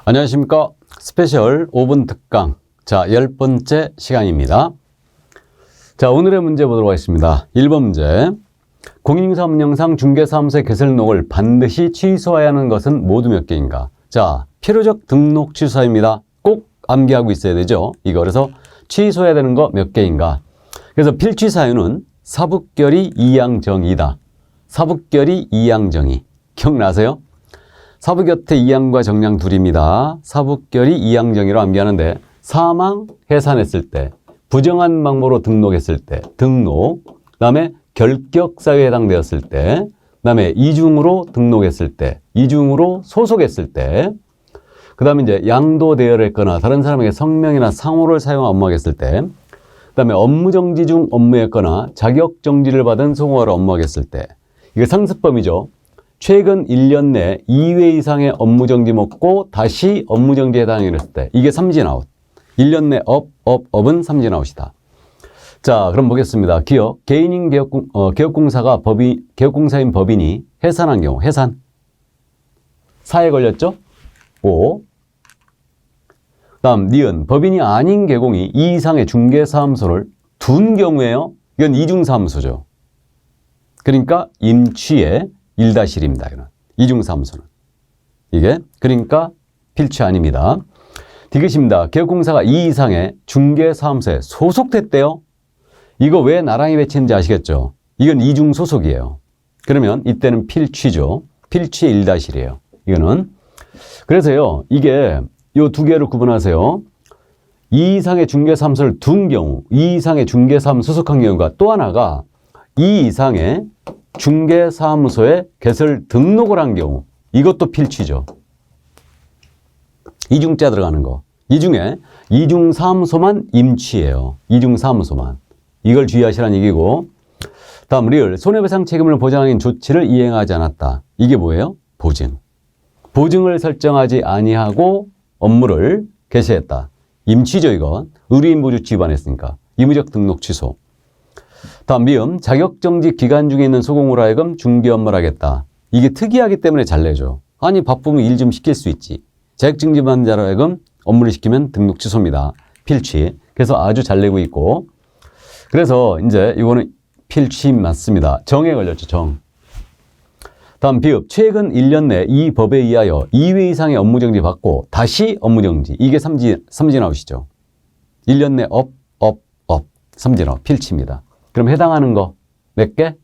안녕하십니까. 스페셜 5분 특강. 자, 10번째 시간입니다. 자, 오늘의 문제 보도록 하겠습니다. 1번 문제. 공인중개사 운영상 중개사무소의 개설등록을 반드시 취소해야 하는 것은 모두 몇 개인가? 자, 필요적 등록 취소입니다. 꼭 암기하고 있어야 되죠. 이거 그래서 취소해야 되는 거 몇 개인가? 그래서 필취 사유는 사북결의 이양정의다. 사북결의 이양정의. 기억나세요? 사부 곁에 이양과 정량 둘입니다. 사북결의 이양정의로 암기하는데 사망, 해산했을 때, 부정한 방법으로 등록했을 때, 등록, 그 다음에 결격사유에 해당되었을 때, 그 다음에 이중으로 등록했을 때, 이중으로 소속했을 때, 그 다음에 이제 양도대여를 했거나 다른 사람에게 성명이나 상호를 사용한 업무하겠을 때, 그 다음에 업무정지 중 업무했거나 자격정지를 받은 소공하러 업무하겠을 때, 이게 상습범이죠. 최근 1년 내 2회 이상의 업무정지 먹고 다시 업무정지에 해당했을 때 이게 삼진아웃. 1년 내 업은 삼진아웃이다. 자, 그럼 보겠습니다. 기업, 개인인 개업공사가 개업공사인 법인이 해산한 경우, 해산. 사에 걸렸죠? 5. 다음, 니은, 법인이 아닌 개공이 이 이상의 중개사무소를 둔 경우에요. 이건 이중사무소죠. 그러니까 임취의 1-1입니다. 이거는. 이중사무소는. 이게 그러니까 필취 아닙니다. 디귿입니다. 개업공사가 이 이상의 중개사무소에 소속됐대요. 이거 왜 나란히 배치는지 아시겠죠? 이건 이중소속이에요. 그러면 이때는 필취죠. 필취의 1-1이에요. 이거는. 그래서요. 이게 요 두 개를 구분하세요. 이 이상의 중개사무소를 둔 경우, 이 이상의 중개사무소 소속한 경우가 또 하나가 이 이상의 중개사무소에 개설 등록을 한 경우 이것도 필취죠. 이중자 들어가는 거. 이 중에 이중사무소만 임취예요. 이중사무소만. 이걸 주의하시라는 얘기고 다음 리을 손해배상 책임을 보장하는 조치를 이행하지 않았다. 이게 뭐예요? 보증. 보증을 설정하지 아니하고 업무를 개시했다. 임취죠 이건. 의뢰인보조치 위반했으니까. 의무적 등록 취소. 다음 미음 자격정지 기간 중에 있는 소공으로 하여금 중개 업무를 하겠다. 이게 특이하기 때문에 잘 내죠. 아니 바쁘면 일 좀 시킬 수 있지. 자격정지 받는 자로 하여금 업무를 시키면 등록 취소입니다. 필취. 그래서 아주 잘 내고 있고 그래서 이제 이거는 필취 맞습니다. 정에 걸렸죠. 정. 다음 비읍 최근 1년 내 이 법에 의하여 2회 이상의 업무정지 받고 다시 업무정지. 이게 삼진아웃이죠. 1년 내 삼진아웃 필취입니다. 그럼 해당하는 거 몇 개?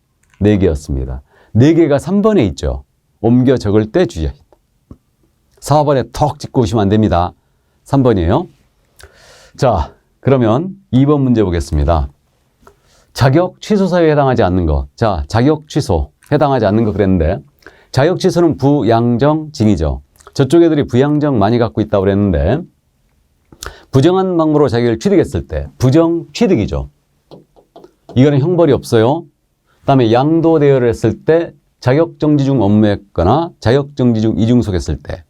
4개였습니다. 4개가 3번에 있죠. 옮겨 적을 때 주의하십니다. 4번에 턱 짚고 오시면 안 됩니다. 3번이에요. 자, 그러면 2번 문제 보겠습니다. 자격 취소 사유에 해당하지 않는 거. 자, 자격 취소 해당하지 않는 거 그랬는데 자격 취소는 부양정 징이죠. 저쪽 애들이 부양정 많이 갖고 있다고 그랬는데 부정한 방법으로 자격을 취득했을 때 부정 취득이죠. 이거는 형벌이 없어요. 그 다음에 양도대여를 했을 때 자격정지 중 업무했거나 자격정지 중 이중속했을 때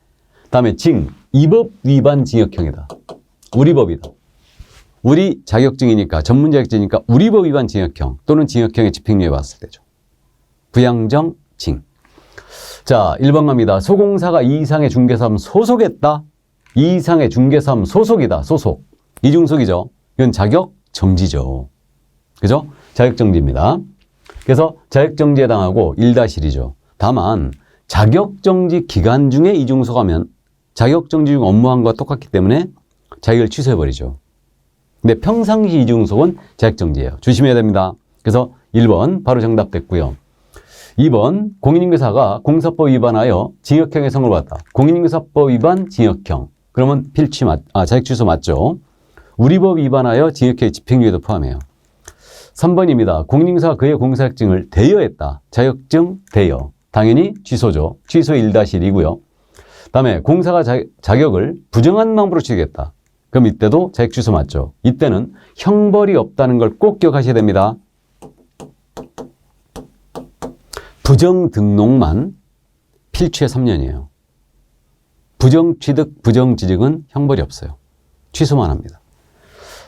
그 다음에 징, 이 법 위반 징역형이다. 우리 법이다. 우리 자격증이니까 전문 자격증이니까 우리 법 위반 징역형 또는 징역형의 집행유예 봤을 때죠. 부양정, 징. 자, 1번 갑니다. 소공사가 이 이상의 중개사무 소속했다. 이 이상의 중개사무 소속이다. 소속. 이중속이죠. 이건 자격정지죠. 그죠? 자격정지입니다. 그래서 자격정지에 해당하고 1-1이죠. 다만 자격정지 기간 중에 이중소가면 자격정지 중 업무한 것과 똑같기 때문에 자격을 취소해버리죠. 근데 평상시 이중소는 자격정지예요. 조심해야 됩니다. 그래서 1번 바로 정답 됐고요. 2번 공인중개사가 공사법 위반하여 징역형의 선고를 받았다. 공인중개사법 위반 징역형. 그러면 필취 자격 취소 맞죠? 우리법 위반하여 징역형의 집행유예도 포함해요. 3번입니다. 공인중개사가 그의 공사자격증을 대여했다. 자격증 대여. 당연히 취소죠. 취소 1-1이고요. 다음에 공사가 자격을 부정한 방법으로 취득했다. 그럼 이때도 자격 취소 맞죠. 이때는 형벌이 없다는 걸 꼭 기억하셔야 됩니다. 부정 등록만 필취의 3년이에요. 부정 취득, 부정 지득은 형벌이 없어요. 취소만 합니다.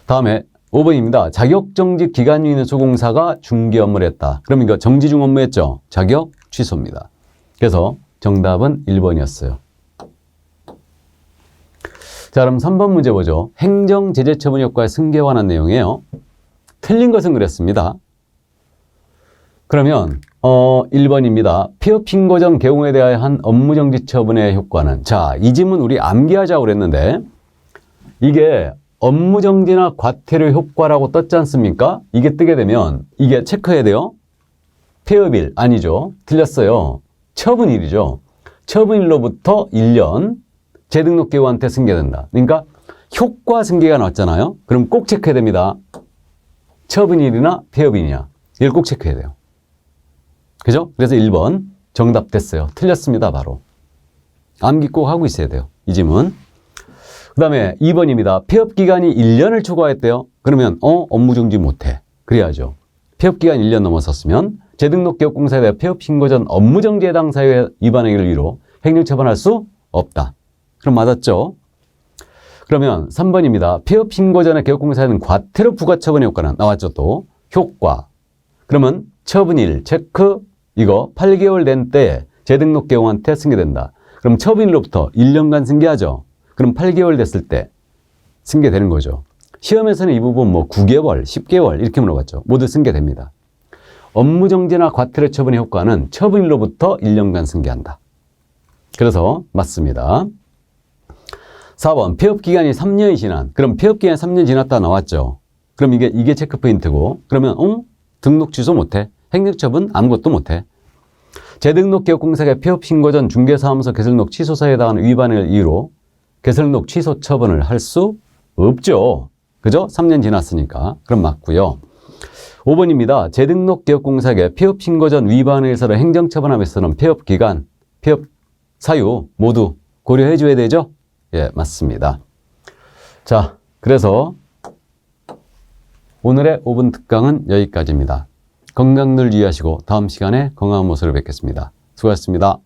다음에 5번입니다. 자격정지 기간 중에 있는 소공사가 중개 업무를 했다. 그럼 이거 정지 중 업무했죠? 자격 취소입니다. 그래서 정답은 1번이었어요. 자, 그럼 3번 문제 보죠. 행정제재 처분 효과의 승계에 관한 내용이에요. 틀린 것은 그랬습니다. 그러면 1번입니다. 폐업 신고 전 개공에 대한 업무정지 처분의 효과는, 자, 이 질문 우리 암기하자고 그랬는데 이게 업무정지나 과태료 효과라고 떴지 않습니까? 이게 뜨게 되면 이게 체크해야 돼요. 폐업일 아니죠. 틀렸어요. 처분일이죠. 처분일로부터 1년 재등록 개호한테 승계된다. 그러니까 효과 승계가 나왔잖아요. 그럼 꼭 체크해야 됩니다. 처분일이나 폐업일이냐. 이걸 꼭 체크해야 돼요. 그죠? 그래서 1번 정답 됐어요. 틀렸습니다. 바로. 암기 꼭 하고 있어야 돼요. 이 질문. 그 다음에 2번입니다. 폐업기간이 1년을 초과했대요. 그러면 업무정지 못해. 그래야죠. 폐업기간 1년 넘어섰으면 재등록 기업공사에 대해 폐업 신고 전 업무정지에 해당 사유에 위반행위를 이유로 행정처분할 수 없다. 그럼 맞았죠? 그러면 3번입니다. 폐업 신고 전에 기업공사에는 과태료 부과처분의 효과는 나왔죠. 또 효과. 그러면 처분일 체크 이거 8개월 된 때 재등록 개공한테 승계된다. 그럼 처분일로부터 1년간 승계하죠. 그럼 8개월 됐을 때 승계되는 거죠. 시험에서는 이 부분 뭐 9개월, 10개월 이렇게 물어봤죠. 모두 승계됩니다. 업무정지나 과태료 처분의 효과는 처분일로부터 1년간 승계한다. 그래서 맞습니다. 4번 폐업기간이 3년이 지난. 그럼 폐업기간이 3년 지났다 나왔죠. 그럼 이게 체크 포인트고. 그러면 등록 취소 못해. 행정처분 아무것도 못해. 재등록 기업공사가 폐업 신고 전 중개사무소 개설록 취소 사유에 해당하는 위반을 이유로 개설록 취소 처분을 할 수 없죠. 그죠? 3년 지났으니까. 그럼 맞고요. 5번입니다. 재등록 기업공사에게 폐업 신고 전 위반을 해서 행정처분함에서는 폐업 기간, 폐업 사유 모두 고려해 줘야 되죠? 예, 맞습니다. 자, 그래서 오늘의 5분 특강은 여기까지입니다. 건강 늘 유의하시고 다음 시간에 건강한 모습으로 뵙겠습니다. 수고하셨습니다.